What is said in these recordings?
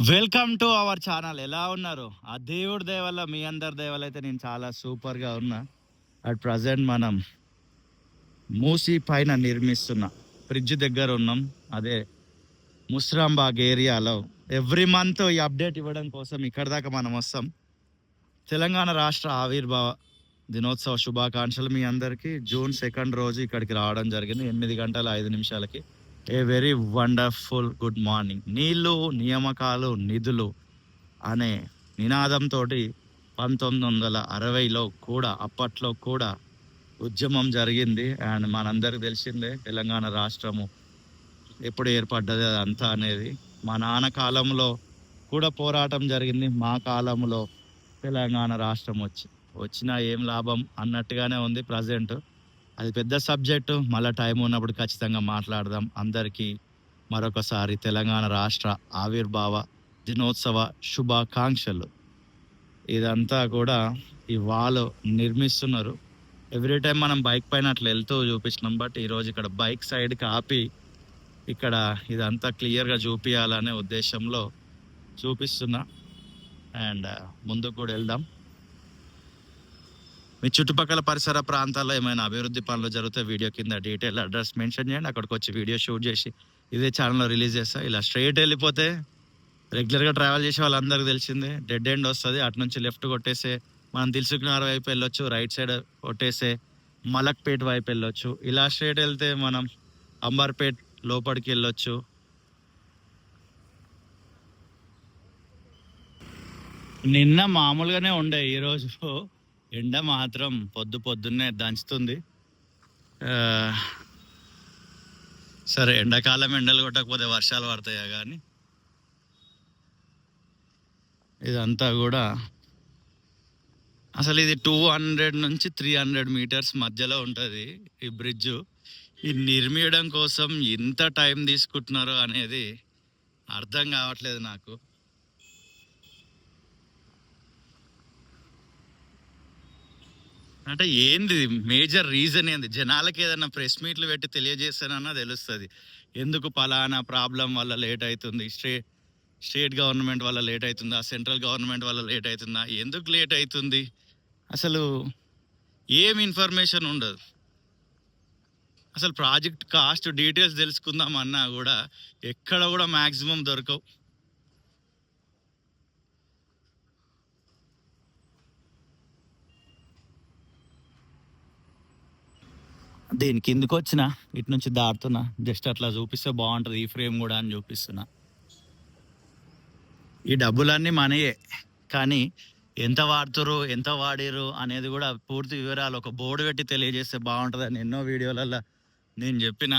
Welcome to our channel. ఎలా ఉన్నారు? ఆ దేవుడి దయ వల్ల, మీ అందరి దయ వల్ల అయితే నేను చాలా సూపర్గా ఉన్నా. అట్ ప్రజెంట్ మనం మూసీ పైన నిర్మిస్తున్న బ్రిడ్జ్ దగ్గర ఉన్నాం. అదే ముస్రాంబాగ్ ఏరియాలో. ఎవ్రీ మంత్ ఈ అప్డేట్ ఇవ్వడం కోసం ఇక్కడ దాకా మనం వస్తాం. తెలంగాణ రాష్ట్ర ఆవిర్భావ దినోత్సవ శుభాకాంక్షలు మీ అందరికీ. జూన్ 2 రోజు ఇక్కడికి రావడం జరిగింది 8:05 a very wonderful good morning. నీళ్లు, నియామకాలు, నిధులు అనే నినాదంతో 1960లో కూడా, అప్పట్లో కూడా ఉద్యమం జరిగింది. అండ్ మనందరికి తెలిసిందే తెలంగాణ రాష్ట్రము ఎప్పుడు ఏర్పడ్డది అదంతా అనేది. మా నాన్న కాలంలో కూడా పోరాటం జరిగింది. మా కాలంలో తెలంగాణ రాష్ట్రం వచ్చినా ఏం లాభం అన్నట్టుగానే ఉంది ప్రజెంట్. అది పెద్ద సబ్జెక్టు, మళ్ళీ టైం ఉన్నప్పుడు ఖచ్చితంగా మాట్లాడదాం. అందరికీ మరొకసారి తెలంగాణ రాష్ట్ర ఆవిర్భావ దినోత్సవ శుభాకాంక్షలు. ఇదంతా కూడా ఈ వాల్ నిర్మిస్తున్నారు. ఎవ్రీ టైం మనం బైక్ పైన అట్లా వెళ్తూ చూపించినాం. బట్ ఈరోజు ఇక్కడ బైక్ సైడ్కి ఆపి ఇక్కడ ఇదంతా క్లియర్గా చూపించాలనే ఉద్దేశంలో చూపిస్తున్నా. అండ్ ముందుకు కూడా వెళ్దాం. మీ చుట్టుపక్కల పరిసర ప్రాంతాల్లో ఏమైనా అభివృద్ధి పనులు జరిగితే వీడియో కింద డీటెయిల్ అడ్రస్ మెన్షన్ చేయండి. అక్కడికి వచ్చి వీడియో షూట్ చేసి ఇదే ఛానల్లో రిలీజ్ చేస్తా. ఇలా స్ట్రైట్ వెళ్ళిపోతే రెగ్యులర్గా ట్రావెల్ చేసే వాళ్ళందరికీ తెలిసిందే డెడ్ ఎండ్ వస్తుంది. అటు నుంచి లెఫ్ట్ కొట్టేసే మనం దిల్సుఖ్నగర్ వైపు వెళ్ళొచ్చు, రైట్ సైడ్ కొట్టేసే మలక్పేట్ వైపు వెళ్ళొచ్చు. ఇలా స్ట్రైట్ వెళ్తే మనం అంబర్పేట్ లోపలికి వెళ్ళొచ్చు. నిన్న మామూలుగానే ఉండే, ఈరోజు ఎండ మాత్రం పొద్దున్నే దంచుతుంది. సరే, ఎండాకాలం ఎండలు కొట్టకపోతే వర్షాలు పడతాయా కానీ ఇదంతా కూడా అసలు ఇది 200 నుంచి 300 మీటర్స్ మధ్యలో ఉంటుంది ఈ బ్రిడ్జ్. ఈ నిర్మియడం కోసం ఎంత టైం తీసుకుంటున్నారో అనేది అర్థం కావట్లేదు నాకు. అంటే ఏంది మేజర్ రీజన్ ఏంది? జనాలకి ఏదైనా ప్రెస్ మీట్లు పెట్టి తెలియజేస్తానన్నా తెలుస్తుంది ఎందుకు పలానా ప్రాబ్లం వల్ల లేట్ అవుతుంది. స్టేట్ గవర్నమెంట్ వల్ల లేట్ అవుతుందా, సెంట్రల్ గవర్నమెంట్ వల్ల లేట్ అవుతుందా, ఎందుకు లేట్ అవుతుంది అసలు ఏం ఇన్ఫర్మేషన్ ఉండదు. అసలు ప్రాజెక్ట్ కాస్ట్ డీటెయిల్స్ తెలుసుకుందాం అన్నా కూడా ఎక్కడ కూడా మ్యాక్సిమం దొరకవు. దీని కిందకి వచ్చిన ఇటు నుంచి దాటుతున్నా, జస్ట్ అట్లా చూపిస్తే బాగుంటుంది ఈ ఫ్రేమ్ కూడా అని చూపిస్తున్నా. ఈ డబ్బులన్నీ మనయే, కానీ ఎంత వాడుతురు, ఎంత వాడిరు అనేది కూడా పూర్తి వివరాలు ఒక బోర్డు పెట్టి తెలియజేస్తే బాగుంటుందని ఎన్నో వీడియోలలో నేను చెప్పిన.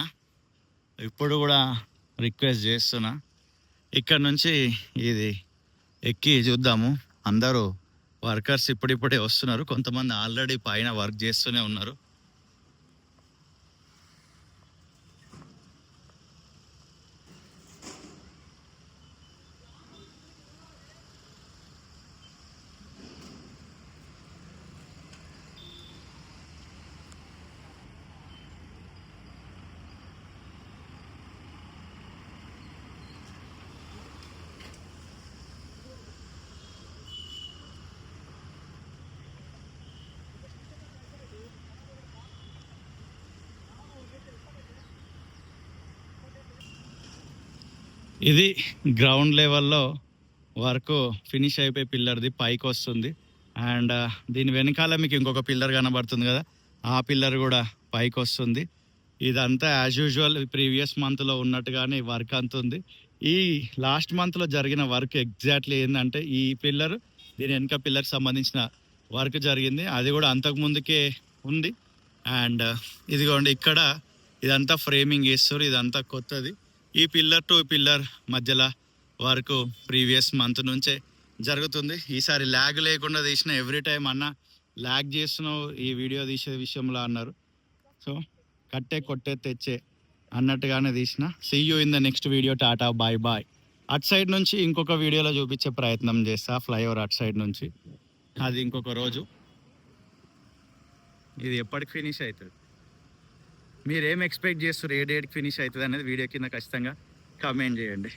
ఇప్పుడు కూడా రిక్వెస్ట్ చేస్తున్నా, ఇక్కడ నుంచి ఇది ఎక్కి చూద్దాము. అందరూ వర్కర్స్ ఇప్పుడిప్పుడే వస్తున్నారు, కొంతమంది ఆల్రెడీ పైన వర్క్ చేస్తూనే ఉన్నారు. ఇది గ్రౌండ్ లెవెల్లో వర్క్ ఫినిష్ అయిపోయి పిల్లర్ది పైకి వస్తుంది. అండ్ దీని వెనకాల మీకు ఇంకొక పిల్లర్ కనబడుతుంది కదా, ఆ పిల్లర్ కూడా పైకి వస్తుంది. ఇదంతా యాజ్ యూజువల్ ప్రీవియస్ మంత్లో ఉన్నట్టుగానే వర్క్ అంత ఉంది. ఈ లాస్ట్ మంత్లో జరిగిన వర్క్ ఎగ్జాక్ట్లీ ఏంటంటే ఈ పిల్లర్, దీని వెనక పిల్లర్కి సంబంధించిన వర్క్ జరిగింది. అది కూడా అంతకు ముందుకే ఉంది. అండ్ ఇదిగోండి ఇక్కడ ఇదంతా ఫ్రేమింగ్ వేస్తారు, ఇదంతా కొత్తది. ఈ పిల్లర్ టు పిల్లర్ మధ్యలో వరకు ప్రీవియస్ మంత్ నుంచే జరుగుతుంది. ఈసారి ల్యాగ్ లేకుండా తీసిన. ఎవ్రీ టైం అన్న ల్యాగ్ చేస్తున్నావు ఈ వీడియో తీసే విషయంలో అన్నారు. సో కట్టే కొట్టే తెచ్చే అన్నట్టుగానే తీసిన. See you in the next video. Tata, bye bye. అటు సైడ్ నుంచి ఇంకొక వీడియోలో చూపించే ప్రయత్నం చేస్తా. ఫ్లైఓవర్ అటు సైడ్ నుంచి, అది ఇంకొక రోజు. ఇది ఎప్పటికి ఫినిష్ అవుతుంది, మీరు ఏం ఎక్స్పెక్ట్ చేస్తారు, ఏ డేట్కి ఫినిష్ అవుతుంది అనేది వీడియో కింద ఖచ్చితంగా కామెంట్ చేయండి.